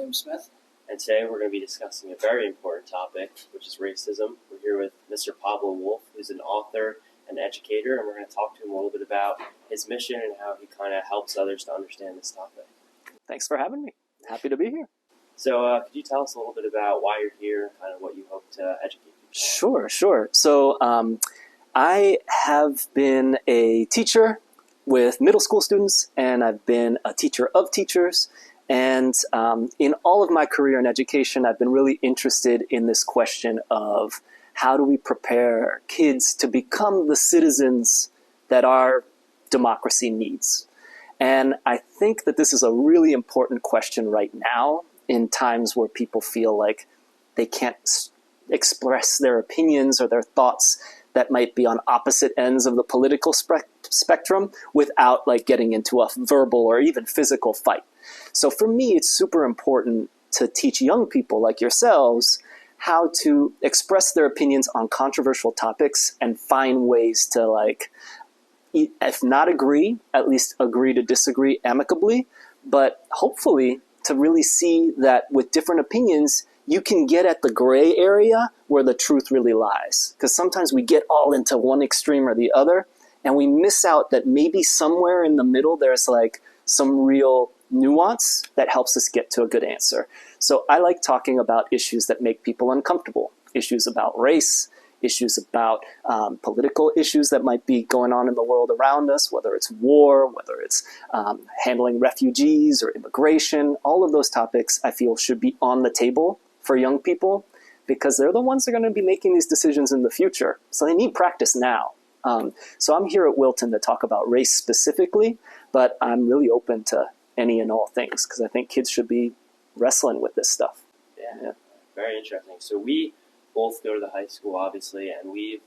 William Smith. And today we're going to be discussing a very important topic, which is racism. We're here with Mr. Pablo Wolfe, who's an author and educator, and we're going to talk to him a little bit about his mission and how he kind of helps others to understand this topic. Thanks for having me. Happy to be here. So could you tell us a little bit about why you're here and kind of what you hope to educate people? Sure. So I have been a teacher with middle school students, and I've been a teacher of teachers. And in all of my career in education, I've been really interested in this question of how do we prepare kids to become the citizens that our democracy needs? And I think that this is a really important question right now in times where people feel like they can't express their opinions or their thoughts that might be on opposite ends of the political spectrum without like getting into a verbal or even physical fight. So for me, it's super important to teach young people like yourselves how to express their opinions on controversial topics and find ways to, like, if not agree, at least agree to disagree amicably, but hopefully to really see that with different opinions, you can get at the gray area where the truth really lies. Because sometimes we get all into one extreme or the other, and we miss out that maybe somewhere in the middle there's like some real nuance that helps us get to a good answer. So I like talking about issues that make people uncomfortable, issues about race, issues about political issues that might be going on in the world around us, whether it's war, whether it's handling refugees or immigration. All of those topics I feel should be on the table for young people because they're the ones that are going to be making these decisions in the future. So they need practice now. So I'm here at Wilton to talk about race specifically, but I'm really open to any and all things because I think kids should be wrestling with this stuff. Yeah. Very interesting. So we both go to the high school, obviously, and we've,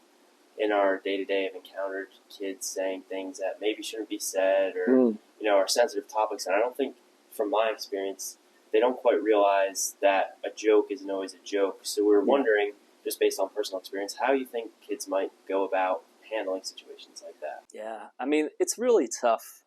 in our day-to-day, have encountered kids saying things that maybe shouldn't be said or, are sensitive topics. And I don't think, from my experience, they don't quite realize that a joke isn't always a joke. So we're wondering, just based on personal experience, how you think kids might go about handling situations like that. Yeah, I mean, it's really tough.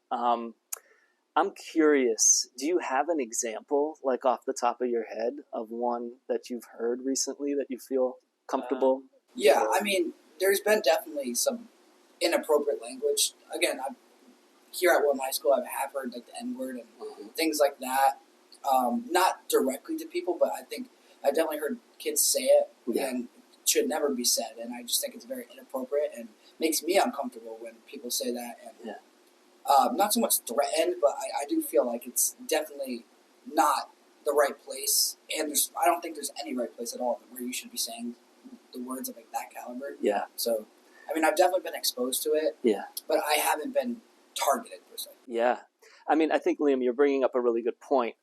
I'm curious, do you have an example, like off the top of your head, of one that you've heard recently that you feel comfortable? Yeah, I mean, there's been definitely some inappropriate language. Again, here at Wilton High School, I have heard like the N-word and things like that. Not directly to people, but I think I've definitely heard kids say it and it should never be said. And I just think it's very inappropriate and makes me uncomfortable when people say that. And not so much threatened, but I do feel like it's definitely not the right place. And I don't think there's any right place at all where you should be saying the words of like that caliber. Yeah. So, I mean, I've definitely been exposed to it. Yeah. But I haven't been targeted per se. Yeah. I mean, I think, Liam, you're bringing up a really good point,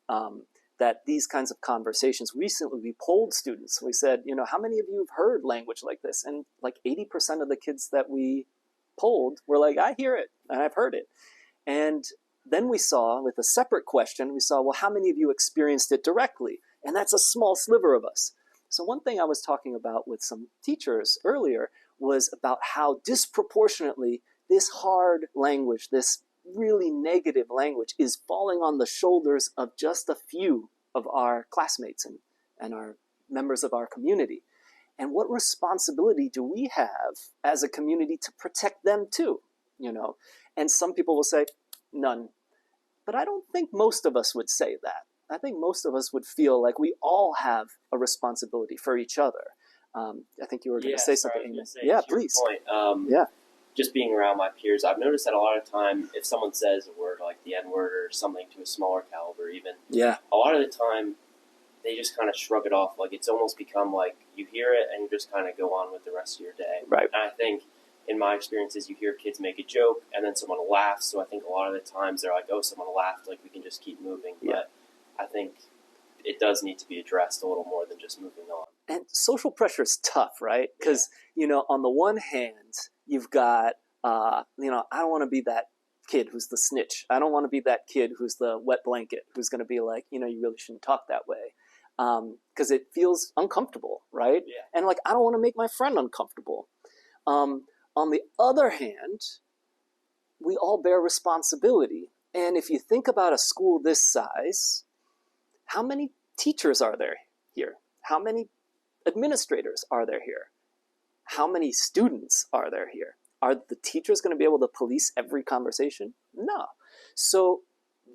that these kinds of conversations, recently we polled students. We said, how many of you have heard language like this? And like 80% of the kids that we polled were like, I hear it and I've heard it. And then we saw, with a separate question, well, how many of you experienced it directly? And that's a small sliver of us. So one thing I was talking about with some teachers earlier was about how disproportionately this hard language, this really negative language, is falling on the shoulders of just a few of our classmates and our members of our community. And what responsibility do we have as a community to protect them too? And some people will say, none. But I don't think most of us would say that. I think most of us would feel like we all have a responsibility for each other. I think you were going to say something. Yeah, please. Point, just being around my peers, I've noticed that a lot of time, if someone says a word like the N-word or something to a smaller caliber even, a lot of the time they just kind of shrug it off. Like it's almost become like you hear it and you just kind of go on with the rest of your day. Right. And I think in my experiences, you hear kids make a joke and then someone laughs. So I think a lot of the times they're like, oh, someone laughed, like we can just keep moving. Yeah. But I think it does need to be addressed a little more than just moving on. And social pressure is tough, right? Because, on the one hand, you've got, I don't want to be that kid who's the snitch. I don't want to be that kid who's the wet blanket, who's going to be like, you really shouldn't talk that way. Because it feels uncomfortable, right? Yeah. And like, I don't want to make my friend uncomfortable. On the other hand, we all bear responsibility. And if you think about a school this size, how many teachers are there here? How many administrators are there here? How many students are there here? Are the teachers going to be able to police every conversation? No. So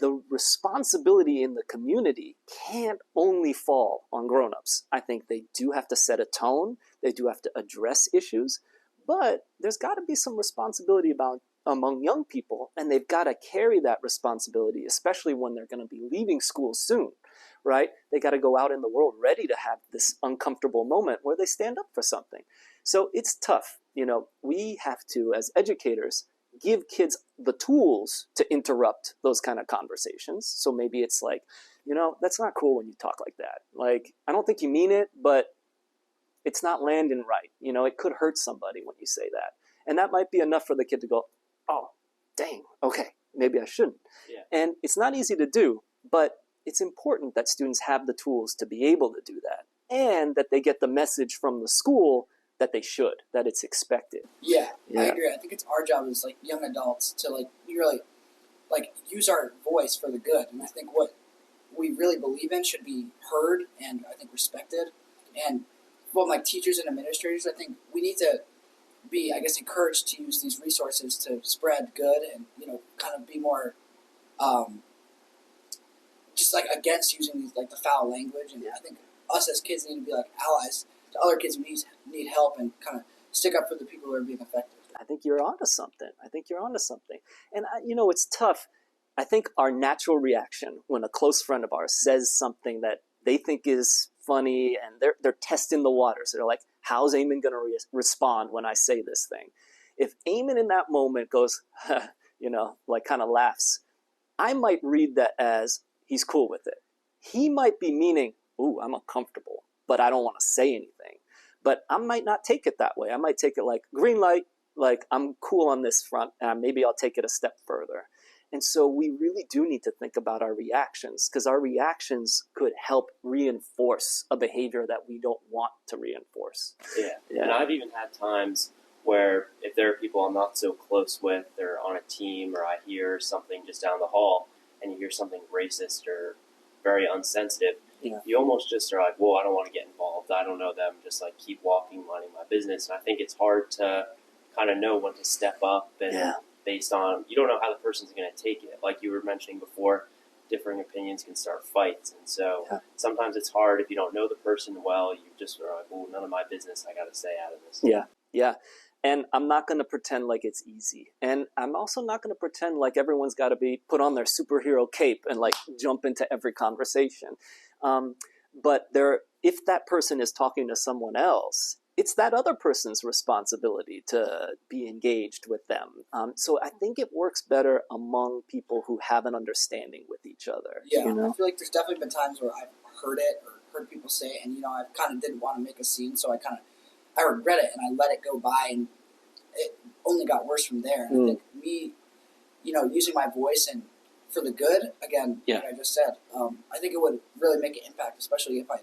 the responsibility in the community can't only fall on grown-ups. I think they do have to set a tone. They do have to address issues. But there's got to be some responsibility among young people, and they've got to carry that responsibility, especially when they're going to be leaving school soon, right? They got to go out in the world ready to have this uncomfortable moment where they stand up for something. So it's tough. We have to, as educators, give kids the tools to interrupt those kind of conversations. So maybe it's like, that's not cool when you talk like that. Like, I don't think you mean it, but it's not landing right. It could hurt somebody when you say that. And that might be enough for the kid to go, oh, dang, okay, maybe I shouldn't. Yeah. And it's not easy to do, but it's important that students have the tools to be able to do that, and that they get the message from the school that they should, that it's expected. Yeah, I agree. I think it's our job as young adults to really use our voice for the good. And I think what we really believe in should be heard and I think respected. And from teachers and administrators, I think we need to be, encouraged to use these resources to spread good and kind of be more just against using these the foul language. And I think us as kids need to be allies to other kids who need help and kind of stick up for the people who are being affected. I think you're onto something. And it's tough. I think our natural reaction when a close friend of ours says something that they think is funny and they're testing the waters. They're like, how's Eamon going to respond when I say this thing? If Eamon in that moment goes, kind of laughs, I might read that as he's cool with it. He might be meaning, ooh, I'm uncomfortable, but I don't want to say anything. But I might not take it that way. I might take it like green light, I'm cool on this front, and maybe I'll take it a step further. And so we really do need to think about our reactions, because our reactions could help reinforce a behavior that we don't want to reinforce. Yeah. And I've even had times where if there are people I'm not so close with, they're on a team, or I hear something just down the hall, and you hear something racist or very unsensitive, you almost just are like, well, I don't want to get involved. I don't know them. Just keep walking, minding my business. And I think it's hard to kind of know when to step up and based on, you don't know how the person's going to take it. Like you were mentioning before, differing opinions can start fights. And so sometimes it's hard if you don't know the person well. You just are like, oh, none of my business. I got to stay out of this. Yeah. And I'm not going to pretend like it's easy. And I'm also not going to pretend like everyone's got to be put on their superhero cape and jump into every conversation. But if that person is talking to someone else, it's that other person's responsibility to be engaged with them. So I think it works better among people who have an understanding with each other. Yeah, I feel like there's definitely been times where I've heard it or heard people say it, and I kind of didn't want to make a scene, so I regret it and I let it go by, and it only got worse from there. And I think me, using my voice and for the good, again, like I just said, I think it would really make an impact, especially if I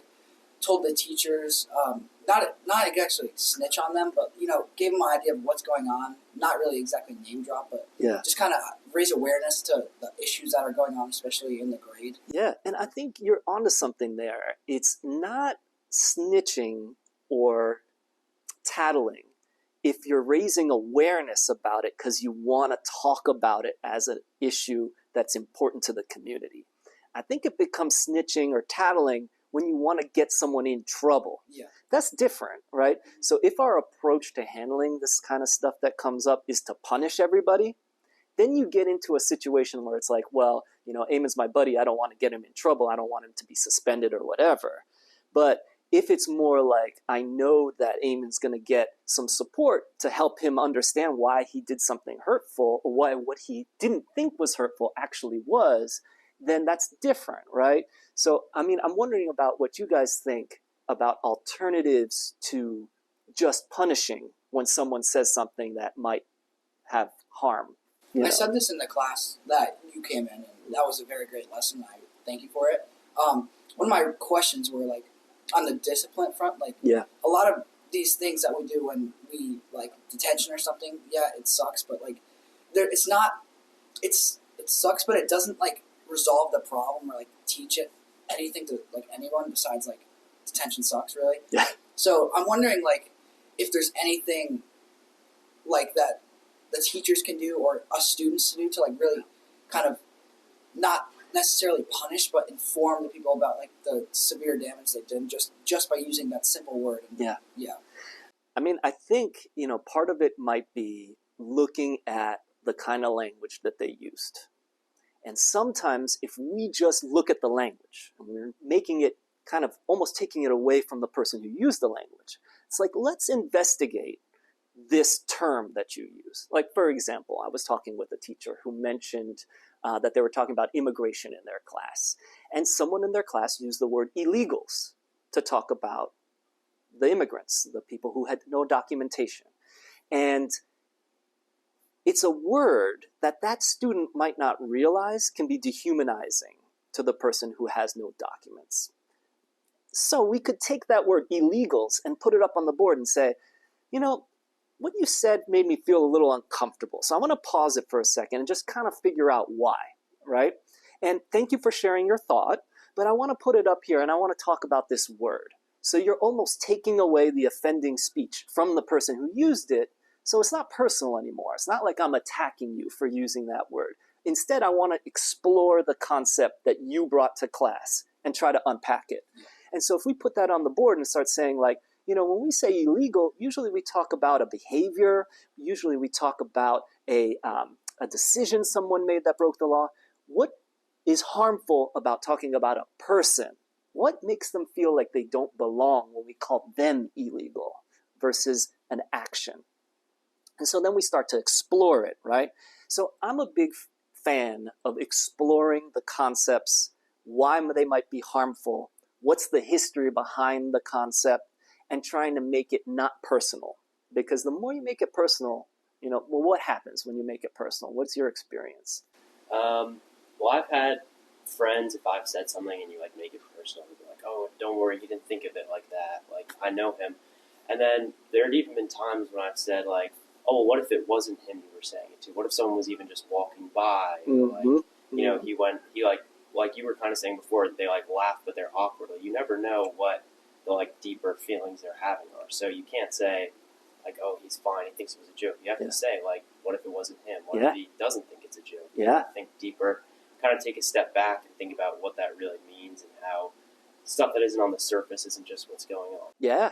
told the teachers, not actually snitch on them, but gave them an idea of what's going on. Not really exactly name drop, but just kind of raise awareness to the issues that are going on, especially in the grade. Yeah, and I think you're onto something there. It's not snitching or tattling if you're raising awareness about it because you want to talk about it as an issue that's important to the community. I think it becomes snitching or tattling when you want to get someone in trouble. Yeah. That's different, right? So if our approach to handling this kind of stuff that comes up is to punish everybody, then you get into a situation where it's like, well, Eamon's my buddy. I don't want to get him in trouble. I don't want him to be suspended or whatever. But if it's more like, I know that Eamon's going to get some support to help him understand why he did something hurtful, or why what he didn't think was hurtful actually was, then that's different, right? So, I'm wondering about what you guys think about alternatives to just punishing when someone says something that might have harm. I said this in the class that you came in, and that was a very great lesson. I thank you for it. One of my questions were on the discipline front, a lot of these things that we do when we detention or something, it sucks, but it sucks, but it doesn't resolve the problem or teach it anything to like anyone besides like detention sucks, really. Yeah. So I'm wondering like if there's anything like that the teachers can do or us students to do to like really kind of not necessarily punish but inform the people about like the severe damage they did just by using that simple word. Yeah. Yeah. I mean, I think, part of it might be looking at the kind of language that they used. And sometimes if we just look at the language and we're making it kind of almost taking it away from the person who used the language, it's like, let's investigate this term that you use. Like, for example, I was talking with a teacher who mentioned that they were talking about immigration in their class. And someone in their class used the word illegals to talk about the immigrants, the people who had no documentation. And it's a word that that student might not realize can be dehumanizing to the person who has no documents. So we could take that word illegals and put it up on the board and say, what you said made me feel a little uncomfortable. So I want to pause it for a second and just kind of figure out why, right? And thank you for sharing your thought, but I want to put it up here and I want to talk about this word. So you're almost taking away the offending speech from the person who used it. So it's not personal anymore. It's not like I'm attacking you for using that word. Instead, I want to explore the concept that you brought to class and try to unpack it. And so if we put that on the board and start saying like, when we say illegal, usually we talk about a behavior. Usually we talk about a decision someone made that broke the law. What is harmful about talking about a person? What makes them feel like they don't belong when we call them illegal versus an action? And so then we start to explore it, right? So I'm a big fan of exploring the concepts, why they might be harmful, what's the history behind the concept, and trying to make it not personal. Because the more you make it personal, what happens when you make it personal? What's your experience? Well, I've had friends, if I've said something and you like make it personal, they'll be like, oh, don't worry, he didn't think of it like that. Like, I know him. And then there had even been times when I've said like, oh, what if it wasn't him you were saying it to? What if someone was even just walking by? Mm-hmm. He like you were kind of saying before, they like laugh, but they're awkward. Like, you never know what the like deeper feelings they're having are. So you can't say like, oh, he's fine, he thinks it was a joke. You have to say like, what if it wasn't him? What if he doesn't think it's a joke? You have to think deeper, kind of take a step back and think about what that really means and how stuff that isn't on the surface isn't just what's going on. Yeah.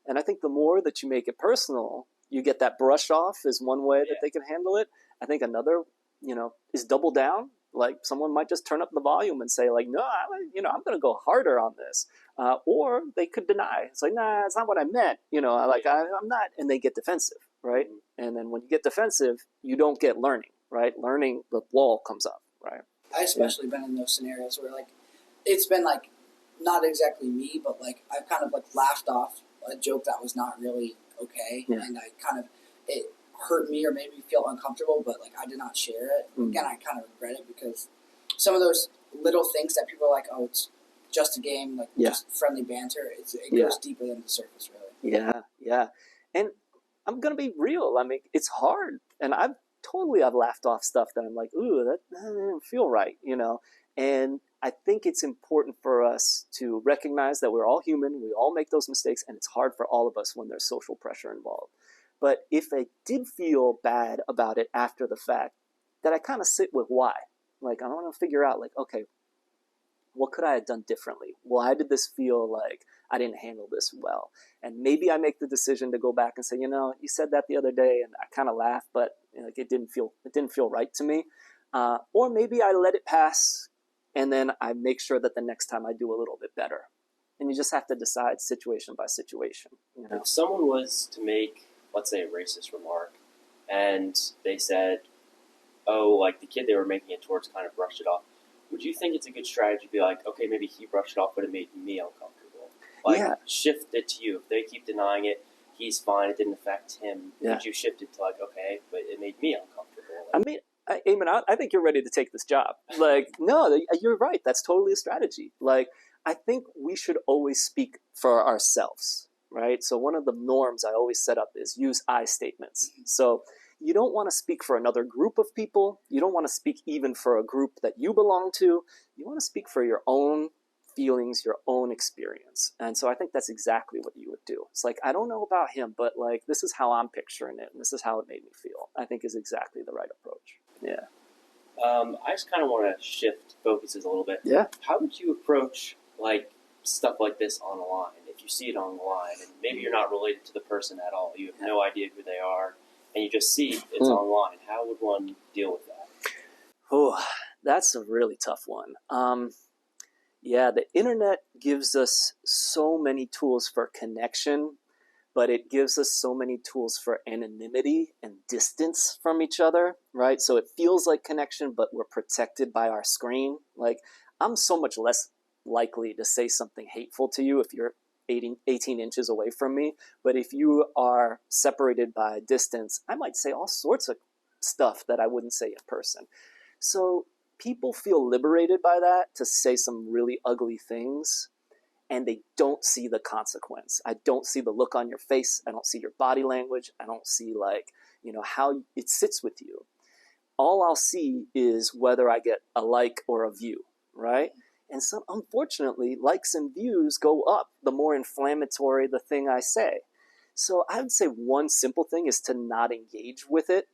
And I think the more that you make it personal, you get that brush off is one way that they can handle it. I think another, is double down. Like someone might just turn up the volume and say like, no, I'm going to go harder on this. Or they could deny. It's like, nah, it's not what I meant. I'm not. And they get defensive, right? Mm-hmm. And then when you get defensive, you don't get learning, right? Learning, the wall comes up, right? I especially been in those scenarios where like, it's been like, not exactly me, but like I've kind of like laughed off a joke that was not really okay. Yeah. And it hurt me or made me feel uncomfortable, but like I did not share it. Mm-hmm. Again, I kind of regret it because some of those little things that people are like, oh, it's just a game, like just friendly banter, it goes deeper than the surface, really. Yeah. And I'm going to be real. I mean, it's hard. And I've laughed off stuff that I'm like, ooh, that didn't feel right, And I think it's important for us to recognize that we're all human. We all make those mistakes, and it's hard for all of us when there's social pressure involved. But if I did feel bad about it after the fact, that I kind of sit with why. Like, I want to figure out, like, okay, what could I have done differently? Why did this feel like I didn't handle this well? And maybe I make the decision to go back and say, you said that the other day, and I kind of laughed, but it didn't feel right to me. Or maybe I let it pass, and then I make sure that the next time I do a little bit better. And you just have to decide situation by situation. If someone was to make, let's say, a racist remark, and they said, oh, like the kid they were making it towards kind of brushed it off, would you think it's a good strategy to be like, okay, maybe he brushed it off, but it made me uncomfortable? Like, shift it to you. If they keep denying it, he's fine, it didn't affect him. Yeah. Would you shift it to like, okay, but it made me uncomfortable? I mean, Eamon, I think you're ready to take this job. Like, no, you're right. That's totally a strategy. Like, I think we should always speak for ourselves, right? So one of the norms I always set up is use I statements. So you don't want to speak for another group of people. You don't want to speak even for a group that you belong to. You want to speak for your own feelings, your own experience. And so I think that's exactly what you would do. It's like, I don't know about him, but like, this is how I'm picturing it, and this is how it made me feel. I think is exactly the right approach. Yeah. I just kind of want to shift focuses a little bit. Yeah. How would you approach like stuff like this online? If you see it online, and maybe you're not related to the person at all, you have no idea who they are, and you just see it's online. How would one deal with that? Oh, that's a really tough one. Yeah, the internet gives us so many tools for connection, but it gives us so many tools for anonymity and distance from each other, right? So it feels like connection, but we're protected by our screen. Like, I'm so much less likely to say something hateful to you if you're 18 inches away from me. But if you are separated by distance, I might say all sorts of stuff that I wouldn't say in person. So people feel liberated by that to say some really ugly things, and they don't see the consequence. I don't see the look on your face. I don't see your body language. I don't see how it sits with you. All I'll see is whether I get a like or a view, right? And so unfortunately, likes and views go up the more inflammatory the thing I say. So I would say one simple thing is to not engage with it.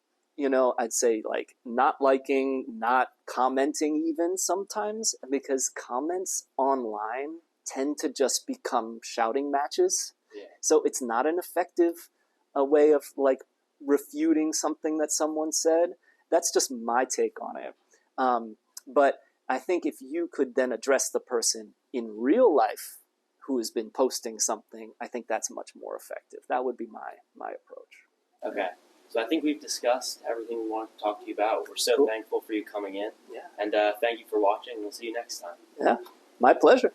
I'd say like not liking, not commenting even sometimes, because comments online tend to just become shouting matches. Yeah. So it's not an effective way of like refuting something that someone said. That's just my take on it. But I think if you could then address the person in real life who has been posting something, I think that's much more effective. That would be my approach. Okay. So I think we've discussed everything we want to talk to you about. We're so thankful for you coming in. Yeah. And thank you for watching. We'll see you next time. Yeah. My pleasure.